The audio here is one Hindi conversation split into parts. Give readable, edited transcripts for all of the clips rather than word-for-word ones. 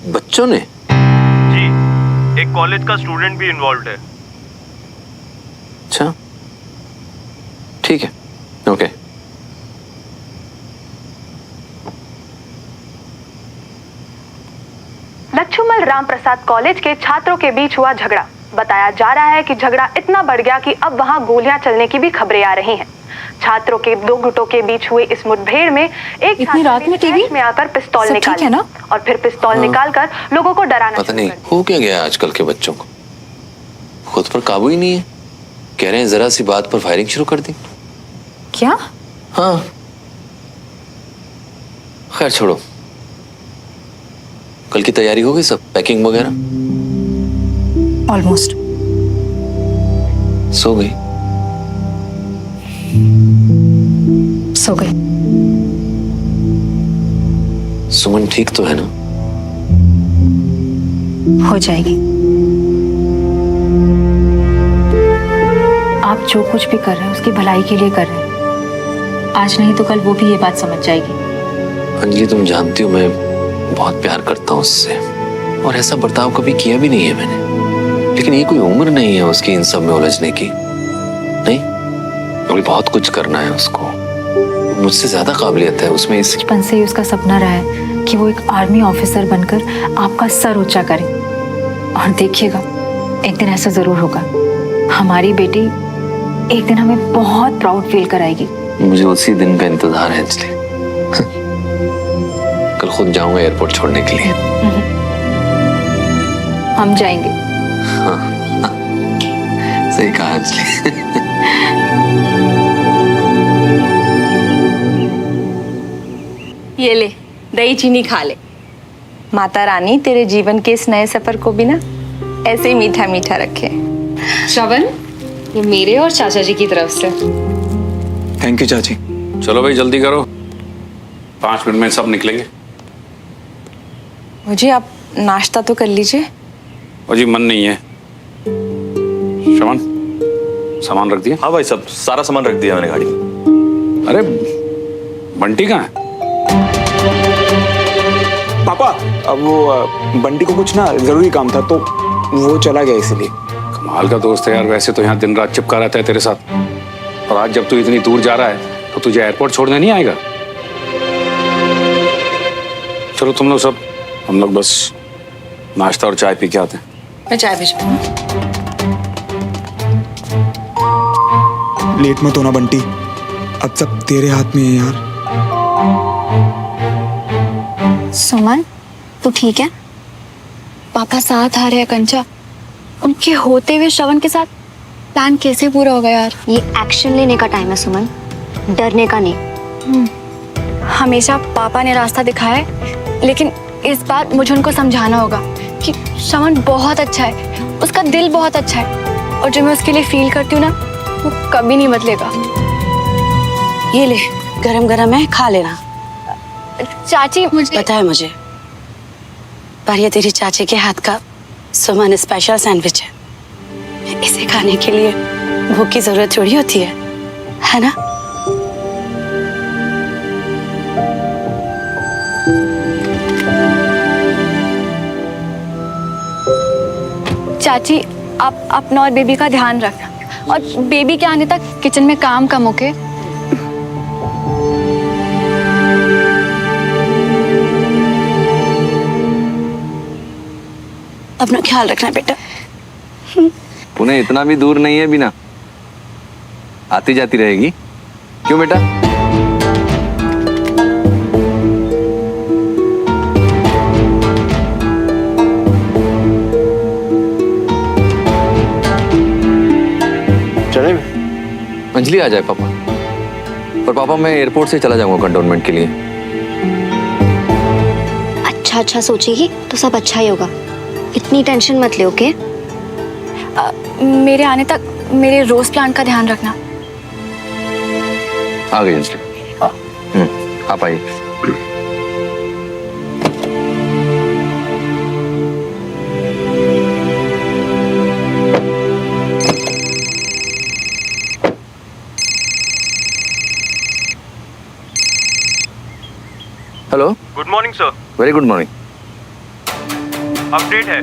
बच्चों ने? जी, एक कॉलेज का स्टूडेंट भी इन्वॉल्व है। अच्छा, ठीक है, ओके। लक्ष्मण राम प्रसाद कॉलेज के छात्रों के बीच हुआ झगड़ा। बताया जा रहा है कि झगड़ा इतना बढ़ गया कि अब वहां गोलियां चलने की भी खबरें आ रही हैं। छात्रों के दो गुटों के बीच हुए इस मुठभेड़ में एक इतनी रात में टीवी में आकर पिस्तौल निकाला ना? और फिर पिस्तौल निकालकर लोगों को डराना। पता नहीं हो क्या गया आजकल के बच्चों को, खुद पर काबू ही नहीं है। कह रहे हैं जरा सी बात पर फायरिंग शुरू कर दी। क्या? हाँ, खैर छोड़ो। कल की तैयारी हो गई सब, पैकिंग वगैरह? ऑलमोस्ट। सो गई? सो गई। सुमन ठीक तो है ना? हो जाएगी। आप जो कुछ भी कर रहे हैं उसकी भलाई के लिए कर रहे हैं। आज नहीं तो कल वो भी ये बात समझ जाएगी। अंजलि, तुम जानती हो मैं बहुत प्यार करता हूँ उससे, और ऐसा बर्ताव कभी किया भी नहीं है मैंने। लेकिन ये कोई उम्र नहीं है उसकी इन सब में उलझने की। नहीं, अभी बहुत कुछ करना है उसको। मुझसे ज्यादा काबिलियत है उसमें। इस बचपन से ही उसका सपना रहा है कि वो एक आर्मी ऑफिसर बनकर आपका सर ऊंचा करे। और देखिएगा, एक दिन ऐसा जरूर होगा। हमारी बेटी एक दिन हमें बहुत प्राउड फील कराएगी। मुझे उसी दिन का इंतजार है अंजलि। कल खुद जाऊंगा एयरपोर्ट छोड़ने के लिए। हम जाएंगे। हाँ, सही कहा अंजलि। ये ले, दही चीनी खा ले। माता रानी तेरे जीवन के इस नए सफर को भी ना ऐसे ही मीठा मीठा रखे। श्रवण, ये मेरे और चाचा जी की तरफ से। थैंक यू चाची। चलो भाई जल्दी करो, 5 मिनट में सब निकलेंगे। मुझे आप नाश्ता तो कर लीजिए। और जी मन नहीं है। श्रवण, सामान रख दिया? हाँ भाई, सब सारा सामान रख दिया मैंने गाड़ी में। अरे बंटी कहाँ है? पापा, अब वो बंटी को कुछ ना जरूरी काम था तो वो चला गया, इसलिए। कमाल का दोस्त है यार। वैसे तो यहाँ दिन रात चिपका रहता है तेरे साथ, और आज जब तू इतनी दूर जा रहा है तो तुझे एयरपोर्ट छोड़ने नहीं आएगा? चलो तुम लोग सब, हम लोग बस नाश्ता और चाय पी के आते हैं। मैं चाय भिजवाऊं? लेट मत होना बंटी, अब सब तेरे हाथ में है यार। सुमन, तू ठीक है? पापा साथ आ रहे हैं कंचा। उनके होते हुए श्रवण के साथ प्लान कैसे पूरा होगा यार? ये एक्शन लेने का टाइम है सुमन, डरने का नहीं। हमेशा पापा ने रास्ता दिखाया है, लेकिन इस बार मुझे उनको समझाना होगा कि श्रवण बहुत अच्छा है, उसका दिल बहुत अच्छा है, और जो मैं उसके लिए फील करती हूँ ना, वो कभी नहीं बदलेगा। ये ले, गरम गरम है, खा लेना। चाची, मुझे पता है मुझे, पर ये तेरी चाची के हाथ का सुमन स्पेशल सैंडविच है। इसे खाने के लिए भूख की जरूरत थोड़ी होती है ना? चाची, आप अपना और बेबी का ध्यान रखना, और बेबी के आने तक किचन में काम कम ओके? अपना ख्याल रखना बेटा। पुणे इतना भी दूर नहीं है बिना, आती जाती रहेगी। क्यों बेटा? चले अंजलि आ जाए पापा, पर पापा मैं एयरपोर्ट से चला जाऊंगा कंटोनमेंट के लिए। अच्छा सोचेगी तो सब अच्छा ही होगा, इतनी टेंशन मत ले, ओके? मेरे आने तक मेरे रोज प्लांट का ध्यान रखना। आ गई अंजलि। आप आइए। Hello, good morning sir. Very good morning. Update है,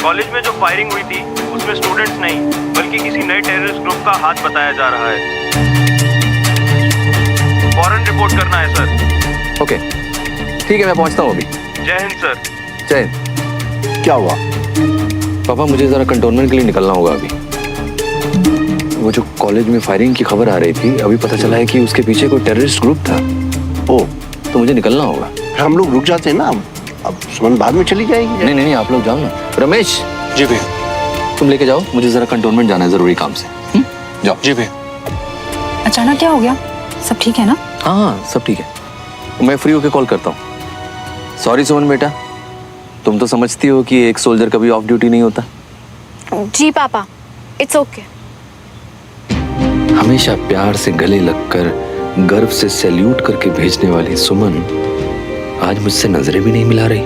कॉलेज में जो फायरिंग हुई थी उसमें स्टूडेंट्स नहीं बल्कि किसी नए टेररिस्ट ग्रुप का हाथ बताया जा रहा है। फौरन रिपोर्ट करना है सर। ओके ठीक है, मैं पहुंचता हूँ अभी। जय हिंद सर। जय हिंद। क्या हुआ? पापा मुझे जरा कंटोनमेंट के लिए निकलना होगा अभी। वो जो कॉलेज में फायरिंग की खबर आ रही थी, अभी पता चला है कि उसके पीछे कोई टेररिस्ट ग्रुप था। ओ, तो मुझे निकलना होगा। हम लोग रुक जाते हैं ना, अब सुमन बाद में चली जाएगी। नहीं नहीं, आप लोग जाओ ना। रमेश। जी भैया। तुम लेके जाओ, मुझे जरा कंटोनमेंट जाना है जरूरी काम से। जाओ। जी भैया। अचानक क्या हो गया? सब ठीक है ना? हाँ सब ठीक है, मैं फ्री होके कॉल करता हूँ। सॉरी सुमन बेटा, तुम तो समझती हो कि एक सोल्जर कभी ऑफ ड्यूटी नहीं होता। जी पापा, इट्स ओके। हमेशा प्यार से गले लगकर गर्व से सैल्यूट करके भेजने वाली सुमन आज मुझसे नजरें भी नहीं मिला रही।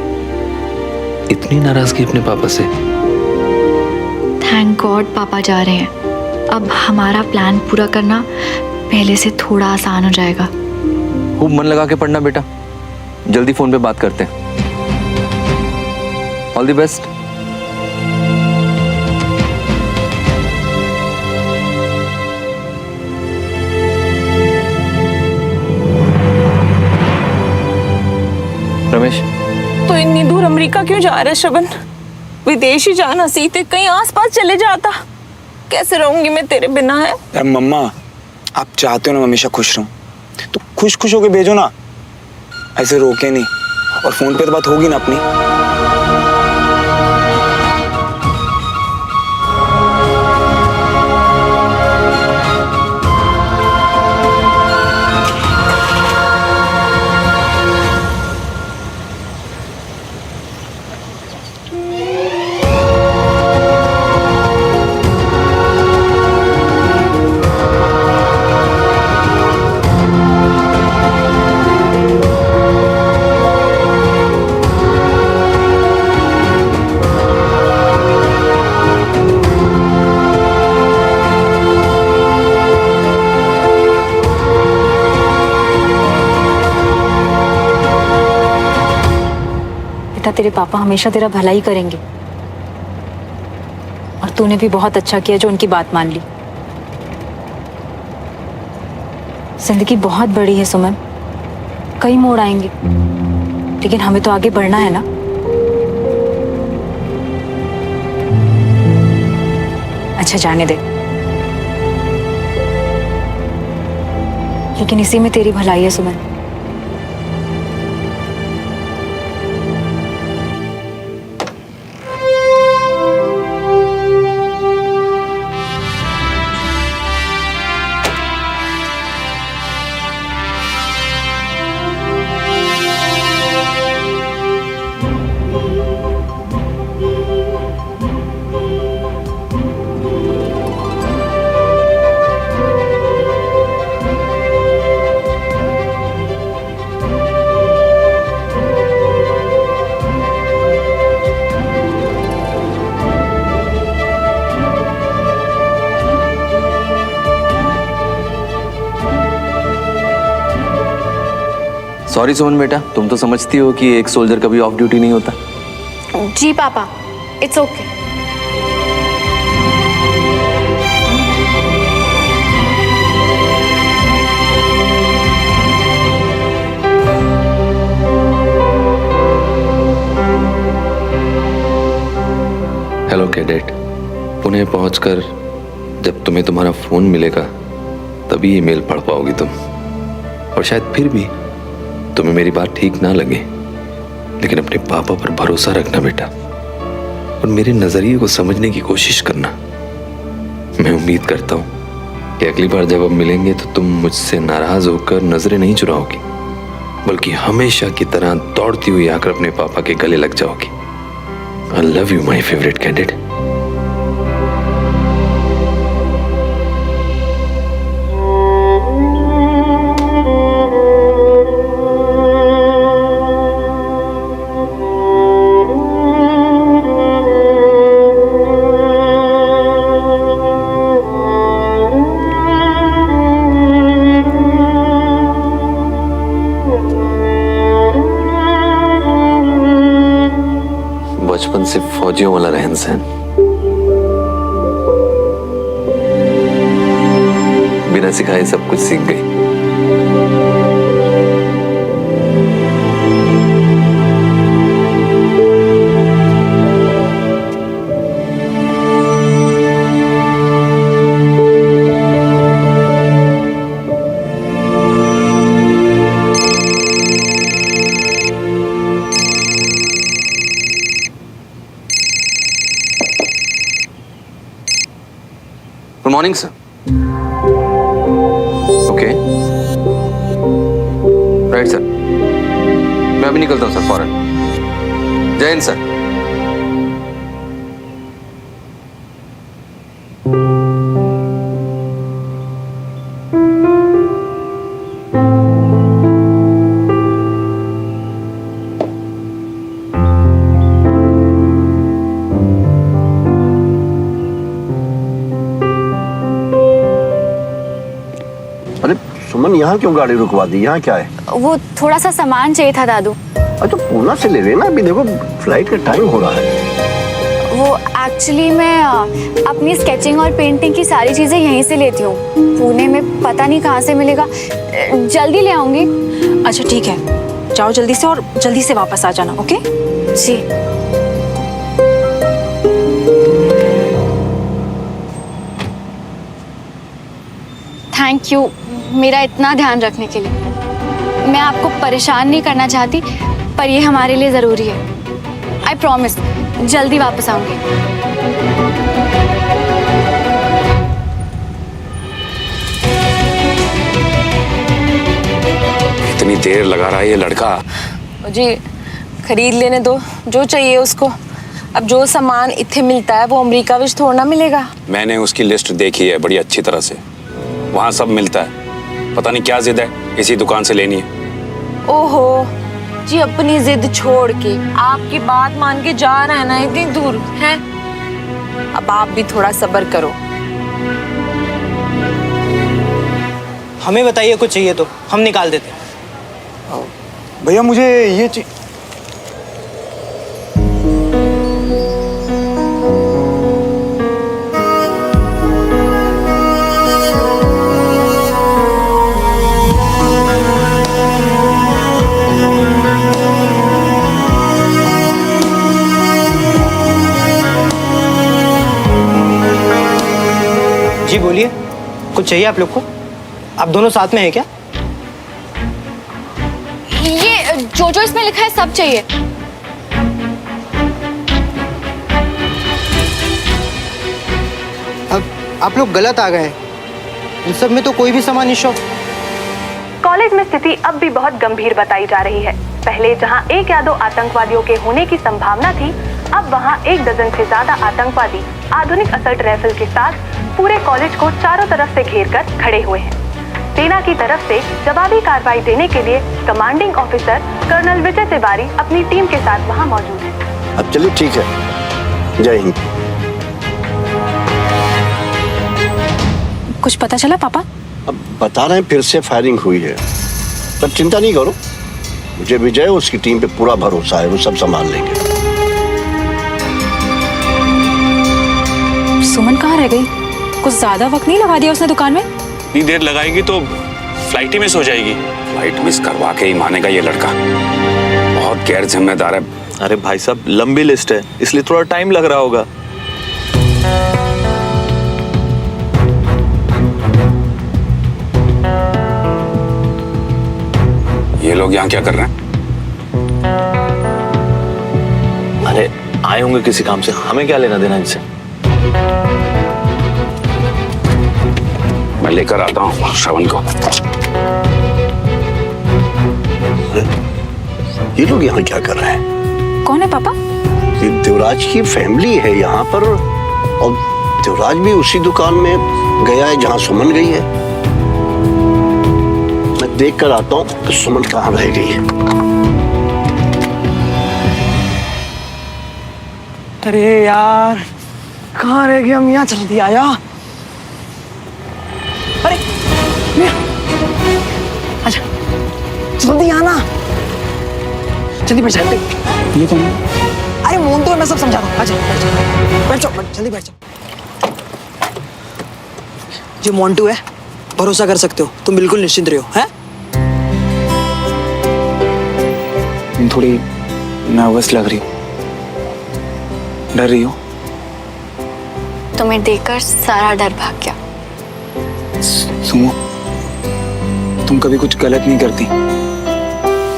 इतनी नाराजगी अपने पापा से। थैंक गॉड पापा जा रहे हैं। अब हमारा प्लान पूरा करना पहले से थोड़ा आसान हो जाएगा। खूब मन लगा के पढ़ना बेटा, जल्दी फोन पे बात करते हैं। All the best. रमेश, तो इतनी दूर अमेरिका क्यों जा रहा है शबन? विदेश ही जाना सीते, कहीं आसपास चले जाता। कैसे रहूंगी मैं तेरे बिना? है यार मम्मा, आप चाहते हो ना मैं हमेशा खुश रहूं, तो खुश खुश होके भेजो ना, ऐसे रोके नहीं। और फोन पे तो बात होगी ना अपनी। तेरे पापा हमेशा तेरा भला ही करेंगे, और तूने भी बहुत अच्छा किया जो उनकी बात मान ली। जिंदगी बहुत बड़ी है सुमन, कई मोड़ आएंगे, लेकिन हमें तो आगे बढ़ना है ना। अच्छा जाने दे, लेकिन इसी में तेरी भलाई है सुमन। सॉरी सुमन बेटा, तुम तो समझती हो कि एक सोल्जर कभी ऑफ ड्यूटी नहीं होता। जी पापा, it's okay. Hello cadet, Pune पहुंचकर जब तुम्हें तुम्हारा फोन मिलेगा तभी ईमेल पढ़ पाओगी तुम। और शायद फिर भी तुम्हें मेरी बात ठीक ना लगे, लेकिन अपने पापा पर भरोसा रखना बेटा, और मेरे नजरिए को समझने की कोशिश करना। मैं उम्मीद करता हूं कि अगली बार जब अब मिलेंगे तो तुम मुझसे नाराज होकर नजरें नहीं चुराओगी, बल्कि हमेशा की तरह दौड़ती हुई आकर अपने पापा के गले लग जाओगी। I love you my favourite cadet. बचपन से फौजियों वाला रहन सहन, बिना सिखाए सब कुछ सीख गई। Good morning sir. Okay right sir, मैं अभी निकलता हूँ सर फौरन। जय हिंद सर। अरे सुमन, यहाँ क्यों गाड़ी रुकवा दी? यहाँ क्या है? वो थोड़ा सा सामान चाहिए था दादू। अच्छा पूना से ले लेना, अभी देखो फ्लाइट का टाइम हो रहा है। वो एक्चुअली मैं अपनी स्केचिंग और पेंटिंग की सारी चीज़ें यहीं से लेती हूँ। पुणे में पता नहीं कहाँ से मिलेगा, जल्दी ले आऊँगी। अच्छा ठीक है, जाओ जल्दी से और जल्दी से वापस आ जाना। Okay ji. थैंक यू मेरा इतना ध्यान रखने के लिए। मैं आपको परेशान नहीं करना चाहती, पर ये हमारे लिए ज़रूरी है। आई प्रॉमिस जल्दी वापस आऊँगी। इतनी देर लगा रहा है ये लड़का। जी खरीद लेने दो जो चाहिए उसको। अब जो सामान इत्थे मिलता है वो अमेरिका विच थोड़ा ना मिलेगा। मैंने उसकी लिस्ट देखी है बड़ी अच्छी तरह से, वहाँ सब मिलता है। पता नहीं क्या जिद है, इसी दुकान से लेनी है। ओहो जी, अपनी जिद छोड़ के आपकी बात मान के जा रहा है ना इतनी दूर है। अब आप भी थोड़ा सब्र करो। हमें बताइए कुछ चाहिए तो हम निकाल देते। भैया मुझे ये जी बोलिए, कुछ चाहिए आप लोग को? आप दोनों साथ में हैं क्या? ये जो जो इसमें लिखा है सब चाहिए। अब आप लोग गलत आ गए हैं, इन सब में तो कोई भी सामान नहीं शो। कॉलेज में स्थिति अब भी बहुत गंभीर बताई जा रही है। पहले जहां एक या दो आतंकवादियों के होने की संभावना थी, अब वहां 1 दर्जन से ज्यादा आतंकवादी आधुनिक असल्ट राइफल के साथ पूरे कॉलेज को चारों तरफ से घेर कर खड़े हुए हैं। सेना की तरफ से जवाबी कार्रवाई देने के लिए commanding officer colonel Vijay Tiwari अपनी टीम के साथ वहां मौजूद है। अब चलिए ठीक है, जय हिंद। कुछ पता चला पापा? अब बता रहे हैं फिर से फायरिंग हुई है, पर चिंता नहीं करो, मुझे विजय उसकी टीम पे पूरा भरोसा है, वो सब संभाल लेंगे। सुमन कहाँ रह गई? कुछ ज्यादा वक्त नहीं लगा दिया उसने दुकान में? इतनी देर लगाएगी तो फ्लाइट ही मिस हो जाएगी। फ्लाइट मिस करवा के ही मानेगा ये लड़का, बहुत गैर जिम्मेदार है। अरे भाई साहब, लंबी लिस्ट है इसलिए थोड़ा टाइम लग रहा होगा। ये लोग यहाँ क्या कर रहे हैं? अरे आए होंगे किसी काम से, हमें क्या लेना देना इनसे। मैं लेकर आता हूँ श्रवण को। ये लोग यहाँ क्या कर रहे हैं? कौन है पापा? ये देवराज की फैमिली है यहाँ पर, और देवराज भी उसी दुकान में गया है जहाँ सुमन गई है। मैं देख कर आता हूँ कि सुमन कहाँ रह गई है। अरे यार, कहाँ रह गए हम? यहाँ जल्दी आया। अरे अच्छा जल्दी आना, जल्दी बैठ जाते। ये कौन है? अरे अरे मोन्टू मैं सब समझा रहा हूँ। आजा बैठ जाओ जल्दी बैठ जाओ। जो मोन्टू है भरोसा कर सकते हो, तुम बिल्कुल निश्चिंत रहो। हैं तुम थोड़ी नर्वस लग रही हो, डर रही हो। तुम्हें देखकर सारा डर भाग गया। सुनो, तुम कभी कुछ गलत नहीं करती।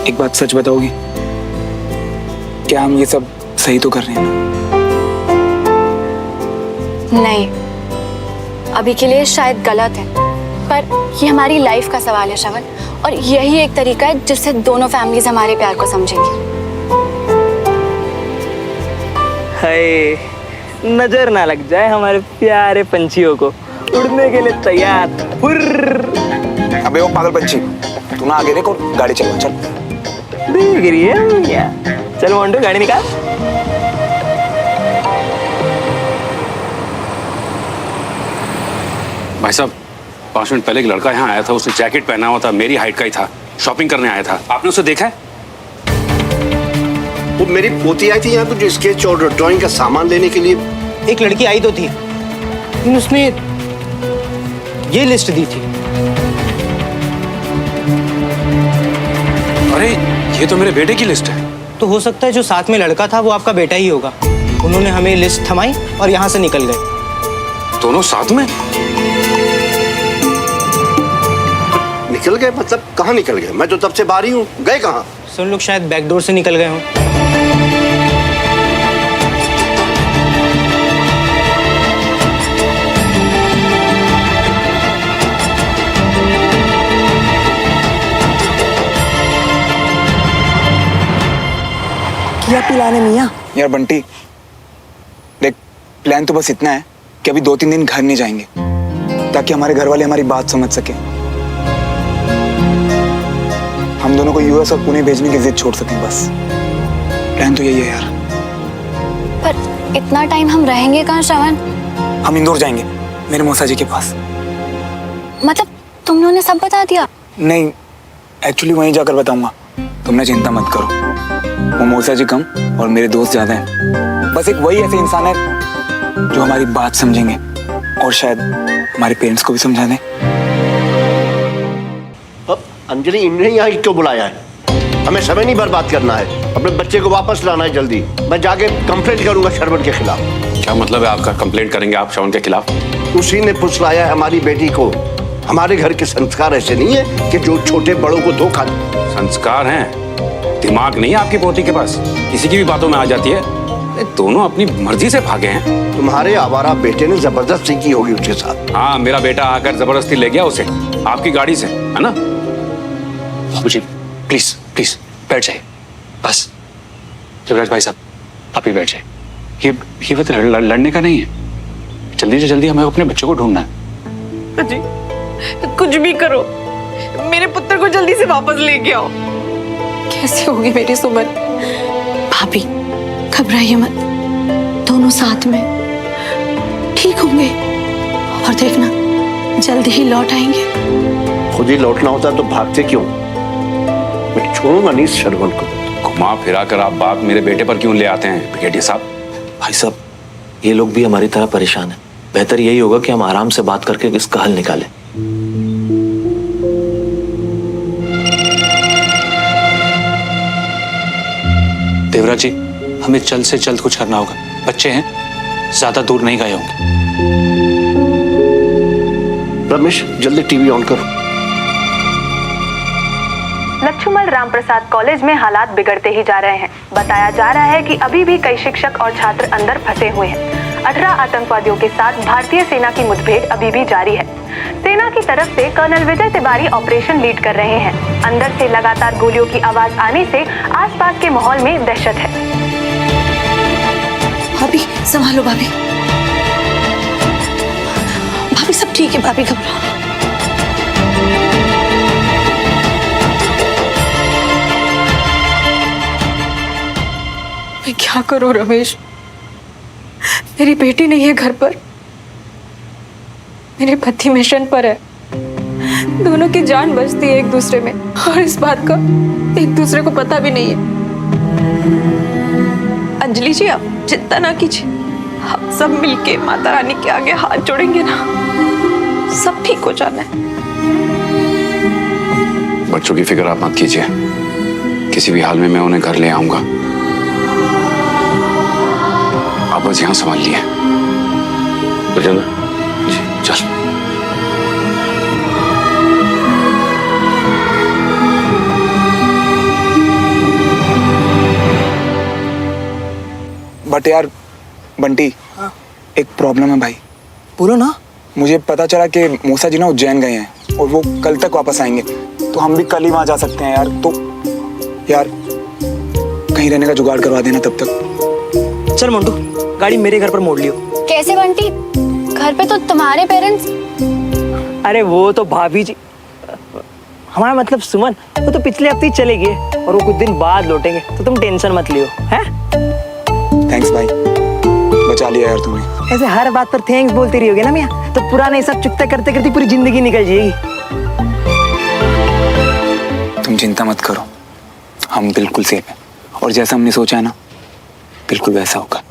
एक बात सच बताओगी, क्या हम ये सब सही तो कर रहे हैं ना? नहीं, अभी के लिए शायद गलत है, पर ये हमारी लाइफ का सवाल है श्रवण, और यही एक तरीका है जिससे दोनों फैमिलीज हमारे प्यार को समझेंगी। हाय, नजर ना लग जाए हमारे प्यारे पंछियों को, उड़ने के लिए तैयार। हुर्र। अबे वो पागल पंछी, तू ना आगे देखो, गाड़ी चलवा। चल देख रही है क्या? चल मोन्टू गाड़ी निकाल। भाई साहब 5 मिनट पहले एक लड़का यहाँ आया था, उसने जैकेट पहना हुआ था, मेरी हाइट का ही था, शॉपिंग करने आया था। आपने उसे देखा है? वो मेरी पोती आई थी यहाँ पे जो स्केच और ड्राइंग का सामान लेने के लिए। एक लड़की आई तो थी, लेकिन उसने ये लिस्ट दी थी। अरे ये तो मेरे बेटे की लिस्ट है। तो हो सकता है जो साथ में लड़का था वो आपका बेटा ही होगा। उन्होंने हमें लिस्ट थमाई और यहाँ से निकल गए। दोनों साथ में निकल गए? मतलब कहाँ निकल गए? मैं तो तब से बाहर ही हूँ। गए कहाँ? सब लोग शायद बैकडोर से निकल गए हों। क्या पिलाने मियाँ? यार बंटी देख, प्लान तो बस इतना है कि अभी 2-3 दिन घर नहीं जाएंगे, ताकि हमारे घर वाले हमारी बात समझ सके, हम दोनों को यूएस और पुणे भेजने की जिद छोड़ सकें। बस प्लान तो यही है यार। पर इतना टाइम हम रहेंगे कहाँ श्रवण? हम इंदौर जाएंगे, मेरे मौसा जी के पास। मतलब तुमने उन्हें सब बता दिया? नहीं, एक्चुअली वहीं जाकर बताऊंगा, तुमने चिंता मत करो। वो मौसा जी कम और मेरे दोस्त ज्यादा हैं। बस एक वही ऐसे इंसान है जो हमारी बात समझेंगे और शायद हमारे पेरेंट्स को भी समझा दें। अब अंजलि, इन्हें यहाँ क्यों बुलाया है? हमें समय नहीं बर्बाद करना है, अपने बच्चे को वापस लाना है जल्दी। मैं जाके कंप्लेंट करूंगा श्रवण के खिलाफ। क्या मतलब है आपका? कंप्लेंट करेंगे आप श्रवण के खिलाफ? उसी ने फुसलाया है हमारी बेटी को। हमारे घर के संस्कार ऐसे नहीं है कि जो छोटे बड़ों को धोखा दे। संस्कार हैं, दिमाग नहीं है आपकी पोती के पास, किसी की भी बातों में आ जाती है। दोनों अपनी मर्जी से भागे हैं। तुम्हारे आवारा बेटे ने जबरदस्ती की होगी उसके साथ। हाँ, मेरा बेटा आकर जबरदस्ती ले गया उसे आपकी गाड़ी से, है ना? बाबूजी प्लीज प्लीज बैठ जाइए बस। जबराज भाई साहब आप ही बैठ जाइए। ये वक्त लड़ने का नहीं है। जल्दी से जल्दी हमें अपने बच्चों को ढूंढना है। जी कुछ भी करो, मेरे पुत्र को जल्दी से वापस लेके आओ। कैसे होगी मेरी सुमन? भाभी घबराइए मत, दोनों साथ में ठीक होंगे, और देखना जल्दी ही लौट आएंगे। खुद ही लौटना होता तो भागते क्यों? मैं छोड़ूंगा नहीं श्रवण को। घुमा फिरा कर आप बात मेरे बेटे पर क्यों ले आते हैं ब्रिगेडियर साहब? भाई साहब ये लोग भी हमारी तरह परेशान हैं। बेहतर यही होगा कि हम आराम से बात करके इसका हल निकालें। देवराज जी हमें जल्द से जल्द कुछ करना होगा। बच्चे हैं, ज्यादा दूर नहीं गए होंगे। रमेश जल्दी टीवी ऑन करो। लच्छूमल रामप्रसाद कॉलेज में हालात बिगड़ते ही जा रहे हैं। बताया जा रहा है कि अभी भी कई शिक्षक और छात्र अंदर फंसे हुए हैं। 18 आतंकवादियों के साथ भारतीय सेना की मुठभेड़ अभी भी जारी है। सेना की तरफ से colonel Vijay Tiwari operation lead कर रहे हैं। अंदर से लगातार गोलियों की आवाज आने से आसपास के माहौल में दहशत है। भाभी संभालो, भाभी भाभी सब ठीक है, भाभी घबराओ। मैं क्या करूं रमेश? मेरी बेटी नहीं है घर पर, मेरे पति मिशन पर है। दोनों की जान बचती है एक दूसरे में, और इस बात का एक दूसरे को पता भी नहीं है। अंजलि जी आप चिंता ना कीजिए, हम सब मिलके माता रानी के आगे हाथ जोड़ेंगे ना, सब ठीक हो जाना है। बच्चों की फिक्र आप मत कीजिए, किसी भी हाल में मैं उन्हें घर ले आऊंगा। आप बस यहाँ संभाल लिए। गजेंद्र जी चल। बट यार बंटी, एक प्रॉब्लम है भाई। बोलो ना। मुझे पता चला कि मूसा जी ना उज्जैन गए हैं और वो कल तक वापस आएंगे, तो हम भी कल ही वहां जा सकते हैं यार। तो यार कहीं रहने का जुगाड़ करवा देना तब तक। चल मोंटू, गाड़ी मेरे घर पर मोड़ लियो। कैसे बंटी? घर पे तो तुम्हारे पेरेंट्स। अरे वो तो भाभी जी, हमारा मतलब सुमन, वो तो पिछले हफ्ते ही चले गए और वो कुछ दिन बाद लौटेंगे, तो तुम टेंशन मत लियो। हैं? थैंक्स भाई, बचा लिया यार तुमने। ऐसे हर बात पर थैंक्स बोलती रहोगे ना मियां, तो पुराने सब चुकता करते करते पूरी जिंदगी निकल जाएगी। तुम चिंता मत करो, हम बिल्कुल सेफ हैं और जैसा हमने सोचा है ना, बिल्कुल वैसा होगा।